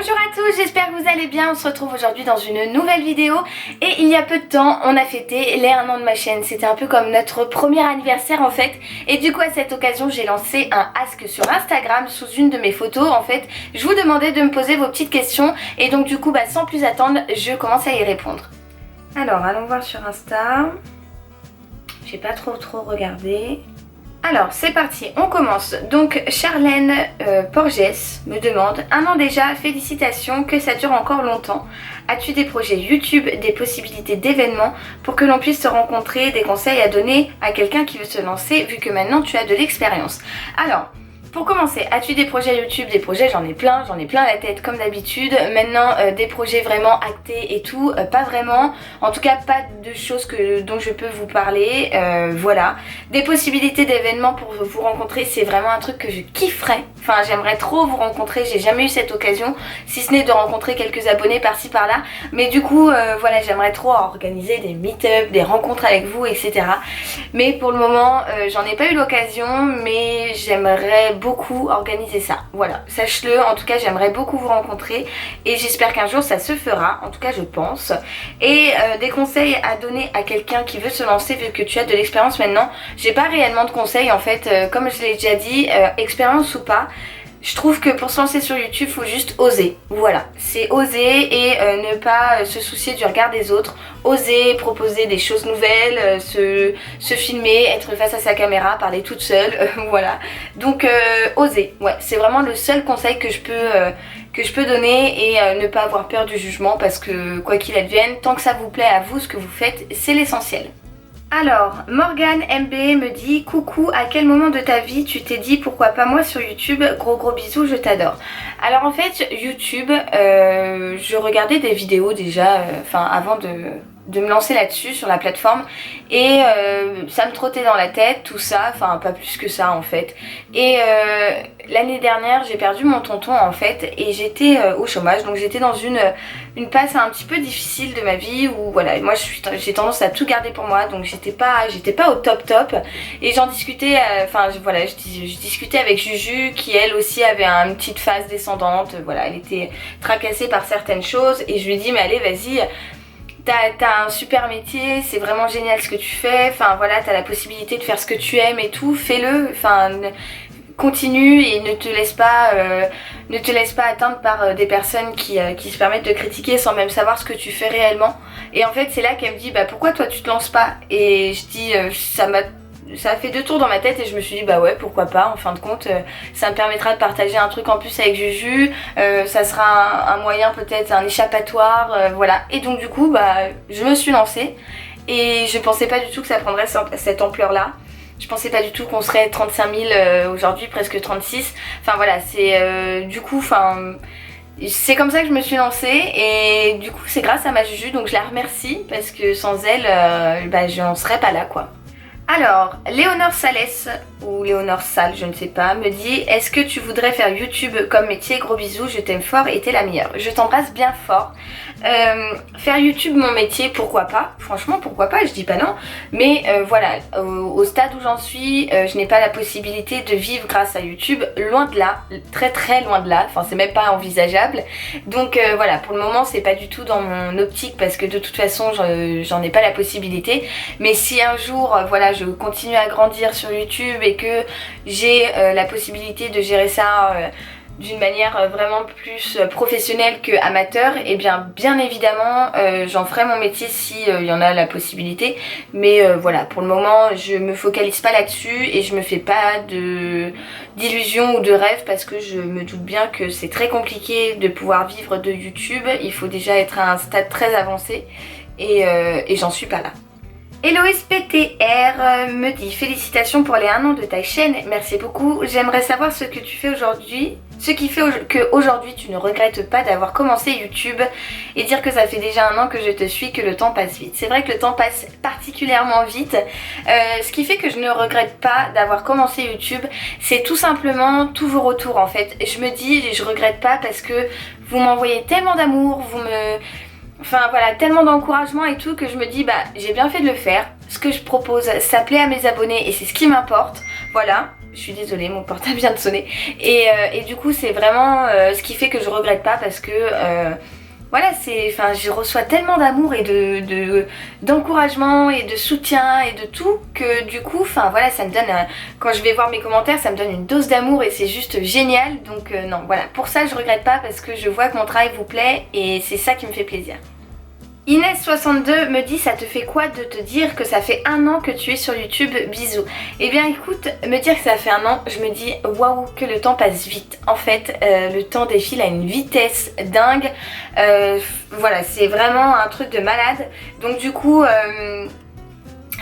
Bonjour à tous, j'espère que vous allez bien. On se retrouve aujourd'hui dans une nouvelle vidéo. Et il y a peu de temps, on a fêté les 1 an de ma chaîne. C'était un peu comme notre premier anniversaire en fait. Et du coup à cette occasion, j'ai lancé un ask sur Instagram sous une de mes photos. En fait, je vous demandais de me poser vos petites questions. Et donc du coup, sans plus attendre, je commence à y répondre. Alors, allons voir sur Insta. J'ai pas trop regardé. Alors c'est parti, on commence. Donc Charlène Porges me demande: 1 an déjà, félicitations, que ça dure encore longtemps. As-tu des projets YouTube, des possibilités d'événements pour que l'on puisse se rencontrer, des conseils à donner à quelqu'un qui veut se lancer vu que maintenant tu as de l'expérience? Alors, pour commencer, as-tu des projets YouTube? Des projets, j'en ai plein la tête comme d'habitude. Maintenant, des projets vraiment actés et tout, pas vraiment. En tout cas, pas de choses dont je peux vous parler. Voilà. Des possibilités d'événements pour vous rencontrer, c'est vraiment un truc que je kifferais. Enfin, j'aimerais trop vous rencontrer. J'ai jamais eu cette occasion, si ce n'est de rencontrer quelques abonnés par-ci par-là. Mais du coup, voilà, j'aimerais trop organiser des meet-up, des rencontres avec vous, etc. Mais pour le moment, j'en ai pas eu l'occasion, mais j'aimerais beaucoup organiser ça. Voilà, sache-le, en tout cas j'aimerais beaucoup vous rencontrer et j'espère qu'un jour ça se fera, en tout cas je pense. Et des conseils à donner à quelqu'un qui veut se lancer vu que tu as de l'expérience maintenant, j'ai pas réellement de conseils en fait, comme je l'ai déjà dit, expérience ou pas. Je trouve que pour se lancer sur YouTube, faut juste oser. Voilà, c'est oser et ne pas se soucier du regard des autres. Oser proposer des choses nouvelles, se filmer, être face à sa caméra, parler toute seule, voilà. Donc oser, ouais, c'est vraiment le seul conseil que je peux donner et ne pas avoir peur du jugement parce que quoi qu'il advienne, tant que ça vous plaît à vous, ce que vous faites, c'est l'essentiel. Alors, Morgane MB me dit: coucou, à quel moment de ta vie tu t'es dit pourquoi pas moi sur YouTube? Gros bisous, je t'adore. Alors en fait, YouTube, je regardais des vidéos déjà, avant de me lancer là-dessus, sur la plateforme, et ça me trottait dans la tête, tout ça, enfin pas plus que ça en fait. Et l'année dernière, j'ai perdu mon tonton en fait, et j'étais au chômage, donc j'étais dans une passe un petit peu difficile de ma vie où voilà, moi j'ai tendance à tout garder pour moi, donc j'étais pas au top, et j'en discutais, voilà, je discutais avec Juju qui elle aussi avait une petite phase descendante, voilà, elle était tracassée par certaines choses, et je lui ai dit: mais allez, vas-y, t'as un super métier, c'est vraiment génial ce que tu fais, enfin voilà, t'as la possibilité de faire ce que tu aimes et tout, fais-le, enfin continue et ne te laisse pas atteindre par des personnes qui se permettent de critiquer sans même savoir ce que tu fais réellement. Et en fait c'est là qu'elle me dit: pourquoi toi tu te lances pas? Et je dis ça a fait 2 tours dans ma tête et je me suis dit ouais, pourquoi pas, en fin de compte ça me permettra de partager un truc en plus avec Juju, ça sera un moyen, peut-être un échappatoire, voilà. Et donc du coup je me suis lancée et je pensais pas du tout que ça prendrait cette ampleur là. Je pensais pas du tout qu'on serait 35 000 aujourd'hui, presque 36. Enfin voilà, c'est du coup, c'est comme ça que je me suis lancée et du coup c'est grâce à ma Juju, donc je la remercie parce que sans elle, je n'en serais pas là quoi. Alors, Léonore Salès, ou Léonore Sal, je ne sais pas, me dit: est-ce que tu voudrais faire YouTube comme métier? Gros bisous, je t'aime fort et t'es la meilleure. Je t'embrasse bien fort. Faire YouTube mon métier, pourquoi pas? Franchement, pourquoi pas, je dis pas non. Mais voilà, au stade où j'en suis, je n'ai pas la possibilité de vivre grâce à YouTube. Loin de là, très loin de là. Enfin, c'est même pas envisageable. Donc voilà, pour le moment, c'est pas du tout dans mon optique parce que de toute façon, j'en ai pas la possibilité. Mais si un jour, voilà, je continue à grandir sur YouTube et que j'ai la possibilité de gérer ça d'une manière vraiment plus professionnelle que amateur, et bien évidemment j'en ferai mon métier si il y en a la possibilité. Mais voilà, pour le moment je me focalise pas là-dessus et je me fais pas d'illusions ou de rêves parce que je me doute bien que c'est très compliqué de pouvoir vivre de YouTube. Il faut déjà être à un stade très avancé et j'en suis pas là. Héloïse PTR me dit: félicitations pour les 1 an de ta chaîne, merci beaucoup. J'aimerais savoir ce que tu fais aujourd'hui, ce qui fait qu'aujourd'hui tu ne regrettes pas d'avoir commencé YouTube, et dire que ça fait déjà 1 an que je te suis, que le temps passe vite. C'est vrai que le temps passe particulièrement vite. Ce qui fait que je ne regrette pas d'avoir commencé YouTube, c'est tout simplement tous vos retours en fait. Je me dis, je regrette pas parce que vous m'envoyez tellement d'amour, voilà, tellement d'encouragement et tout, que je me dis j'ai bien fait de le faire. Ce que je propose, ça plaît à mes abonnés et c'est ce qui m'importe. Voilà, je suis désolée, mon portable vient de sonner. Et du coup c'est vraiment ce qui fait que je regrette pas parce que voilà, je reçois tellement d'amour et d'encouragement et de soutien et de tout que du coup, voilà, ça me donne, quand je vais voir mes commentaires, ça me donne une dose d'amour et c'est juste génial. Donc non, voilà, pour ça je regrette pas parce que je vois que mon travail vous plaît et c'est ça qui me fait plaisir. Inès62 me dit: ça te fait quoi de te dire que ça fait 1 an que tu es sur YouTube? Bisous. Eh bien écoute, me dire que ça fait 1 an, je me dis waouh que le temps passe vite. En fait le temps défile à une vitesse dingue. Voilà, c'est vraiment un truc de malade. Donc du coup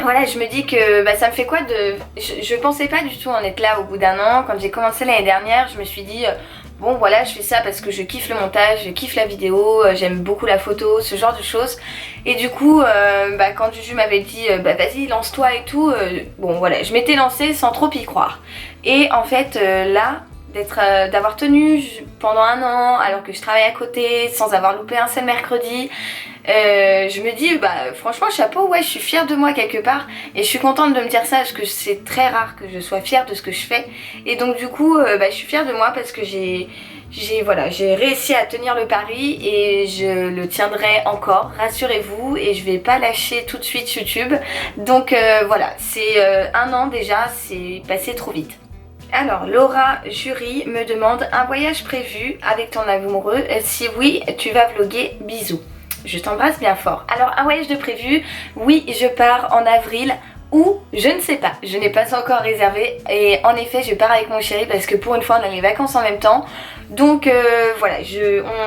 voilà, je me dis que ça me fait quoi de... Je pensais pas du tout en être là au bout d'1 an. Quand j'ai commencé l'année dernière, je me suis dit bon voilà, je fais ça parce que je kiffe le montage, je kiffe la vidéo, j'aime beaucoup la photo, ce genre de choses. Et du coup quand Juju m'avait dit vas-y lance-toi et tout, bon voilà, je m'étais lancée sans trop y croire. Et en fait là, d'avoir tenu pendant 1 an alors que je travaille à côté sans avoir loupé un seul mercredi, je me dis franchement chapeau, ouais, je suis fière de moi quelque part et je suis contente de me dire ça parce que c'est très rare que je sois fière de ce que je fais. Et donc du coup je suis fière de moi parce que j'ai réussi à tenir le pari et je le tiendrai encore, rassurez-vous, et je vais pas lâcher tout de suite YouTube. Donc voilà, c'est 1 an déjà, c'est passé trop vite. Alors Laura Jury me demande: un voyage prévu avec ton amoureux? Si oui, tu vas vlogger, bisous. Je t'embrasse bien fort. Alors un voyage de prévu, oui, je pars en avril ou je ne sais pas, je n'ai pas encore réservé et en effet je pars avec mon chéri parce que pour une fois on a les vacances en même temps. Donc voilà,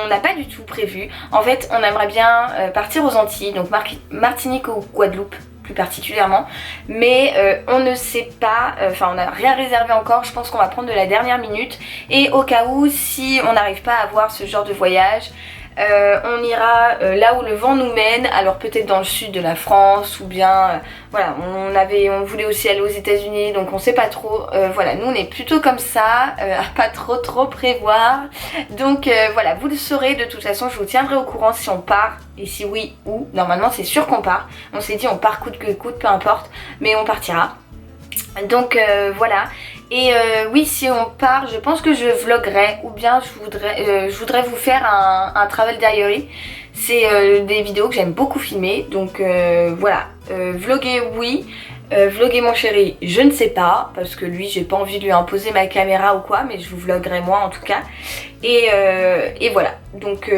on n'a pas du tout prévu. En fait on aimerait bien partir aux Antilles, donc Martinique ou Guadeloupe plus particulièrement, mais on ne sait pas, on n'a rien réservé encore. Je pense qu'on va prendre de la dernière minute et au cas où, si on n'arrive pas à avoir ce genre de voyage, on ira là où le vent nous mène, alors peut-être dans le sud de la France ou bien voilà, on voulait aussi aller aux États-Unis, donc on sait pas trop. Voilà, nous on est plutôt comme ça, à pas trop prévoir. Donc voilà, vous le saurez de toute façon, je vous tiendrai au courant si on part et si oui où. Normalement c'est sûr qu'on part. On s'est dit on part coûte que coûte, peu importe, mais on partira. Donc voilà. Et oui, si on part, je pense que je vloggerai ou bien je voudrais vous faire un travel diary. C'est des vidéos que j'aime beaucoup filmer, donc voilà, vlogger oui, vlogger mon chéri je ne sais pas, parce que lui j'ai pas envie de lui imposer ma caméra ou quoi, mais je vous vloggerai moi en tout cas. Et voilà, donc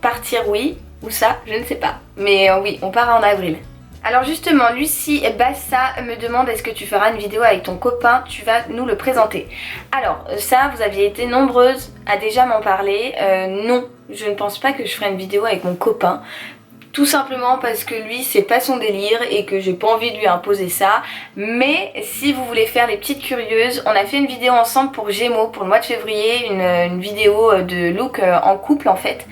partir oui, ou ça je ne sais pas, mais oui, on part en avril. Alors justement, Lucie Bassa me demande: est-ce que tu feras une vidéo avec ton copain? Tu vas nous le présenter. Alors ça, vous aviez été nombreuses à déjà m'en parler. Non, je ne pense pas que je ferai une vidéo avec mon copain. Tout simplement parce que lui c'est pas son délire et que j'ai pas envie de lui imposer ça. Mais si vous voulez faire les petites curieuses, on a fait une vidéo ensemble pour Gémeaux pour le mois de février, une vidéo de look en couple en fait.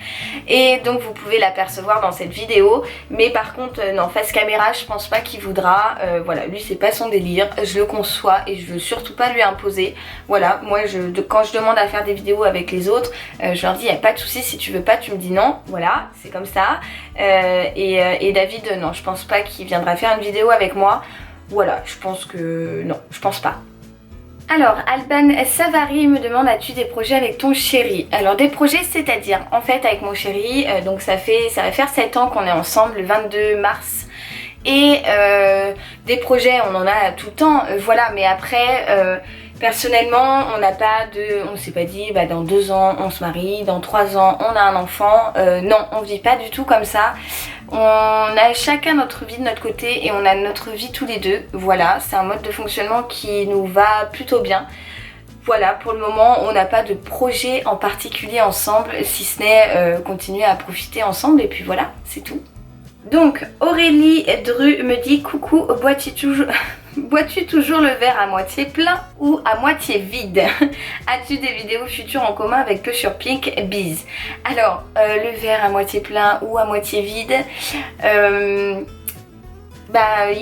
Et donc vous pouvez l'apercevoir dans cette vidéo. Mais par contre non, face caméra je pense pas qu'il voudra. Voilà, lui c'est pas son délire, je le conçois et je veux surtout pas lui imposer. Voilà, moi quand je demande à faire des vidéos avec les autres, je leur dis y a pas de souci, si tu veux pas tu me dis non, voilà, c'est comme ça. Et David, non, je pense pas qu'il viendra faire une vidéo avec moi. Voilà, je pense que non, je pense pas. Alors, Alban Savary me demande: as-tu des projets avec ton chéri? Alors des projets, c'est-à-dire en fait avec mon chéri, donc ça va faire 7 ans qu'on est ensemble, le 22 mars. Et des projets on en a tout le temps, voilà, mais après personnellement on s'est pas dit dans 2 ans on se marie, dans 3 ans on a un enfant, non, on vit pas du tout comme ça. On a chacun notre vie de notre côté et on a notre vie tous les deux, voilà, c'est un mode de fonctionnement qui nous va plutôt bien. Voilà, pour le moment on n'a pas de projet en particulier ensemble, si ce n'est continuer à profiter ensemble et puis voilà, c'est tout. Donc Aurélie Dru me dit: coucou, bois-tu toujours le verre à moitié plein ou à moitié vide? As-tu des vidéos futures en commun avec Peu sur Pink? Bise. Alors le verre à moitié plein ou à moitié vide, il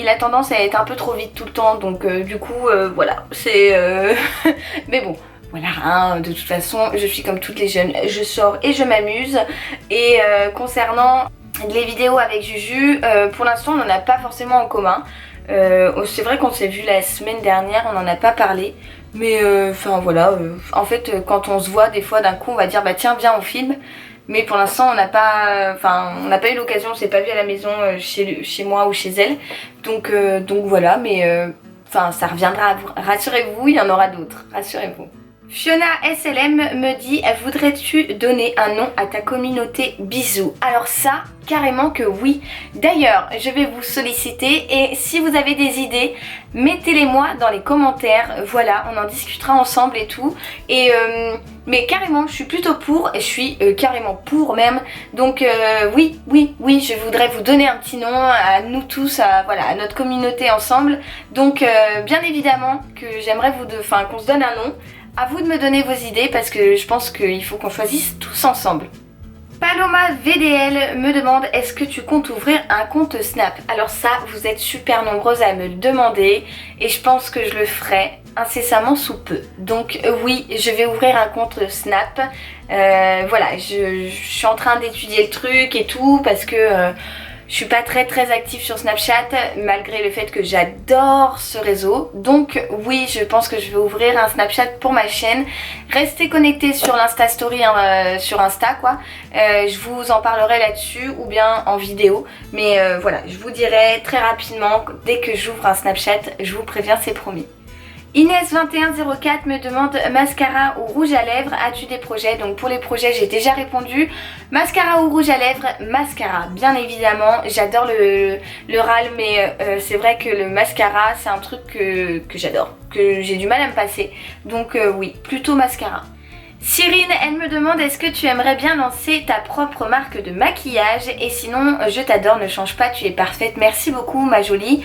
a tendance à être un peu trop vide tout le temps, donc du coup voilà, c'est mais bon. Voilà, hein, de toute façon je suis comme toutes les jeunes, je sors et je m'amuse. Et concernant les vidéos avec Juju, pour l'instant on n'en a pas forcément en commun. C'est vrai qu'on s'est vu la semaine dernière, on n'en a pas parlé. Mais enfin voilà, en fait quand on se voit des fois d'un coup on va dire bah tiens viens on filme. Mais pour l'instant on n'a pas eu l'occasion, on s'est pas vu à la maison chez moi ou chez elle. Donc voilà, mais enfin ça reviendra, rassurez-vous, il y en aura d'autres, rassurez-vous. Fiona SLM me dit voudrais-tu donner un nom à ta communauté bisous? Alors ça, carrément que oui. D'ailleurs, je vais vous solliciter et si vous avez des idées, mettez-les moi dans les commentaires. Voilà, on en discutera ensemble et tout. Et mais carrément, je suis plutôt pour et je suis carrément pour même. Donc oui, je voudrais vous donner un petit nom à nous tous, à notre communauté ensemble. Donc bien évidemment que j'aimerais qu'on se donne un nom. À vous de me donner vos idées parce que je pense qu'il faut qu'on choisisse tous ensemble. Paloma VDL me demande est-ce que tu comptes ouvrir un compte Snap? Alors ça, vous êtes super nombreuses à me le demander et je pense que je le ferai incessamment sous peu. Donc oui, je vais ouvrir un compte Snap. Voilà, je suis en train d'étudier le truc et tout parce que... je suis pas très active sur Snapchat malgré le fait que j'adore ce réseau. Donc oui, je pense que je vais ouvrir un Snapchat pour ma chaîne. Restez connectés sur l'Insta Story, sur Insta quoi. Je vous en parlerai là-dessus ou bien en vidéo. Mais voilà, je vous dirai très rapidement dès que j'ouvre un Snapchat, je vous préviens, c'est promis. Inès2104 me demande mascara ou rouge à lèvres, as-tu des projets? Donc pour les projets j'ai déjà répondu. Mascara ou rouge à lèvres? Mascara bien évidemment, j'adore le râle mais c'est vrai que le mascara c'est un truc que j'adore, que j'ai du mal à me passer. Donc oui, plutôt mascara. Cyrine, elle me demande est-ce que tu aimerais bien lancer ta propre marque de maquillage et sinon je t'adore, ne change pas, tu es parfaite, merci beaucoup ma jolie.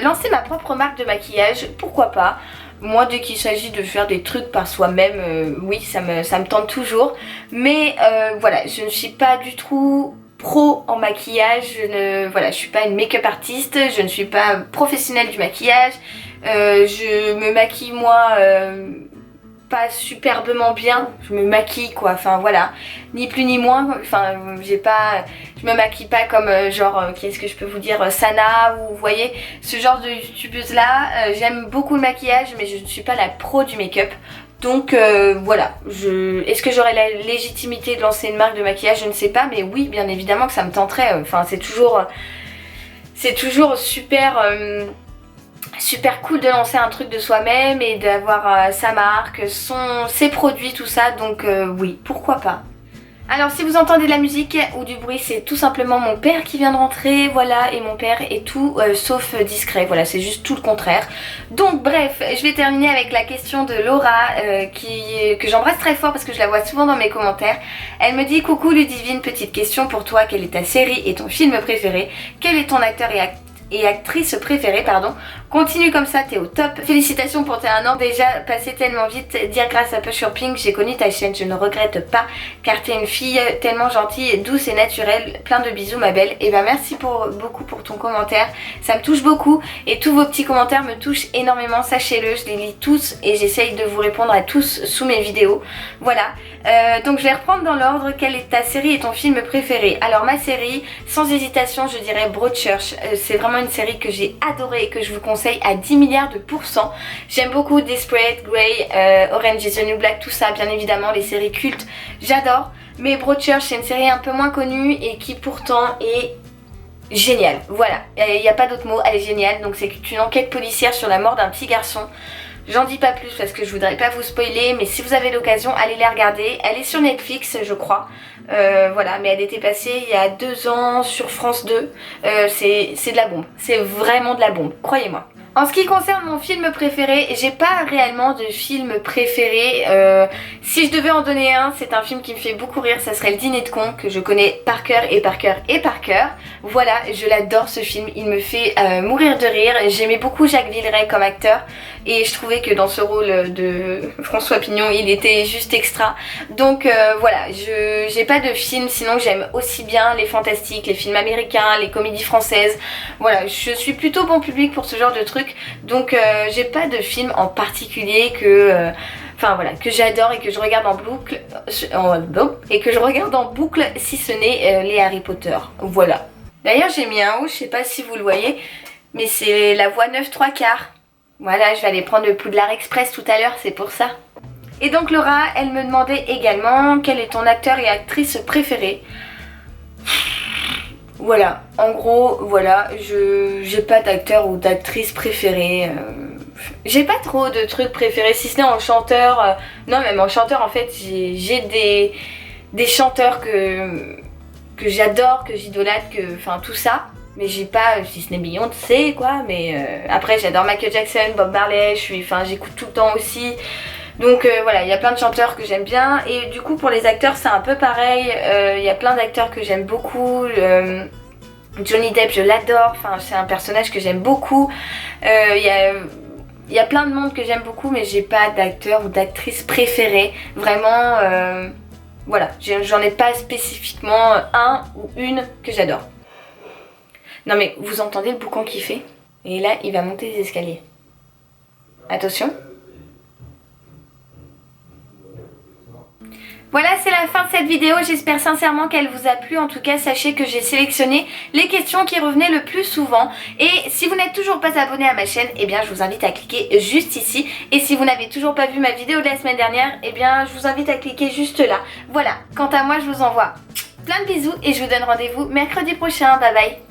Lancer ma propre marque de maquillage, pourquoi pas. Moi dès qu'il s'agit de faire des trucs par soi-même, oui ça me tente toujours. Mais voilà, je ne suis pas du tout pro en maquillage, je suis pas une make-up artiste, je ne suis pas professionnelle du maquillage. Je me maquille moi... pas superbement bien, je me maquille quoi, enfin voilà, ni plus ni moins, enfin je me maquille pas comme qu'est-ce que je peux vous dire, Sana ou vous voyez, ce genre de youtubeuse là, j'aime beaucoup le maquillage mais je ne suis pas la pro du make-up. Donc voilà, est-ce que j'aurai la légitimité de lancer une marque de maquillage, je ne sais pas, mais oui bien évidemment que ça me tenterait, enfin c'est toujours super cool de lancer un truc de soi-même et d'avoir sa marque, ses produits, tout ça, donc oui, pourquoi pas. Alors si vous entendez de la musique ou du bruit, c'est tout simplement mon père qui vient de rentrer, voilà, et mon père est tout sauf discret, voilà, c'est juste tout le contraire. Donc bref, je vais terminer avec la question de Laura, que j'embrasse très fort parce que je la vois souvent dans mes commentaires. Elle me dit coucou Ludivine, petite question pour toi, quelle est ta série et ton film préféré? Quel est ton acteur et actrice préférée, pardon. Continue comme ça, t'es au top. Félicitations pour tes 1 an déjà passé tellement vite. Dire grâce à Push Shopping, j'ai connu ta chaîne, je ne regrette pas car t'es une fille tellement gentille, douce et naturelle. Plein de bisous ma belle. Et ben merci beaucoup pour ton commentaire. Ça me touche beaucoup et tous vos petits commentaires me touchent énormément, sachez-le. Je les lis tous et j'essaye de vous répondre à tous sous mes vidéos. Voilà. Donc je vais reprendre dans l'ordre. Quelle est ta série et ton film préféré? Alors ma série, sans hésitation, je dirais Broadchurch. C'est vraiment une série que j'ai adorée et que je vous conseille à 10 milliards de pourcents. J'aime beaucoup Desperate, Grey, Orange is the New Black, tout ça bien évidemment, les séries cultes, j'adore. Mais Broadchurch c'est une série un peu moins connue et qui pourtant est géniale. Voilà, il n'y a pas d'autre mot, elle est géniale. Donc c'est une enquête policière sur la mort d'un petit garçon. J'en dis pas plus parce que je voudrais pas vous spoiler, mais si vous avez l'occasion, allez la regarder. Elle est sur Netflix, je crois. Voilà, mais elle était passée il y a 2 ans sur France 2. C'est de la bombe. C'est vraiment de la bombe, croyez-moi. En ce qui concerne mon film préféré, j'ai pas réellement de film préféré. Si je devais en donner un, c'est un film qui me fait beaucoup rire, ça serait Le Dîner de Cons, que je connais par cœur et par cœur et par cœur. Voilà, je l'adore ce film, il me fait mourir de rire. J'aimais beaucoup Jacques Villeray comme acteur et je trouvais que dans ce rôle de François Pignon, il était juste extra. Donc voilà, j'ai pas de film, sinon j'aime aussi bien les fantastiques, les films américains, les comédies françaises. Voilà, je suis plutôt bon public pour ce genre de trucs. Donc j'ai pas de film en particulier que j'adore et que je regarde en boucle si ce n'est les Harry Potter. Voilà. D'ailleurs j'ai mis un haut, je sais pas si vous le voyez, mais c'est la voie 9 3/4. Voilà, je vais aller prendre le Poudlard Express tout à l'heure, c'est pour ça. Et donc Laura, elle me demandait également quel est ton acteur et actrice préféré. Voilà, en gros, voilà, j'ai pas d'acteur ou d'actrice préférée. J'ai pas trop de trucs préférés, si ce n'est en chanteur. Non, même en chanteur, en fait, j'ai des chanteurs que j'adore, que j'idolâtre, enfin tout ça. Mais j'ai pas, si ce n'est Beyoncé, quoi. Mais après, j'adore Michael Jackson, Bob Marley, j'écoute tout le temps aussi. Donc voilà, il y a plein de chanteurs que j'aime bien. Et du coup, pour les acteurs, c'est un peu pareil. Il y a plein d'acteurs que j'aime beaucoup. Johnny Depp, je l'adore. Enfin, c'est un personnage que j'aime beaucoup. Il y a plein de monde que j'aime beaucoup, mais j'ai pas d'acteur ou d'actrice préférée. Vraiment, voilà, j'en ai pas spécifiquement un ou une que j'adore. Non mais vous entendez le boucan qui fait? Et là, il va monter les escaliers. Attention. Voilà, c'est la fin de cette vidéo, j'espère sincèrement qu'elle vous a plu. En tout cas, sachez que j'ai sélectionné les questions qui revenaient le plus souvent. Et si vous n'êtes toujours pas abonné à ma chaîne, eh bien je vous invite à cliquer juste ici. Et si vous n'avez toujours pas vu ma vidéo de la semaine dernière, eh bien je vous invite à cliquer juste là. Voilà, quant à moi, je vous envoie plein de bisous et je vous donne rendez-vous mercredi prochain. Bye bye.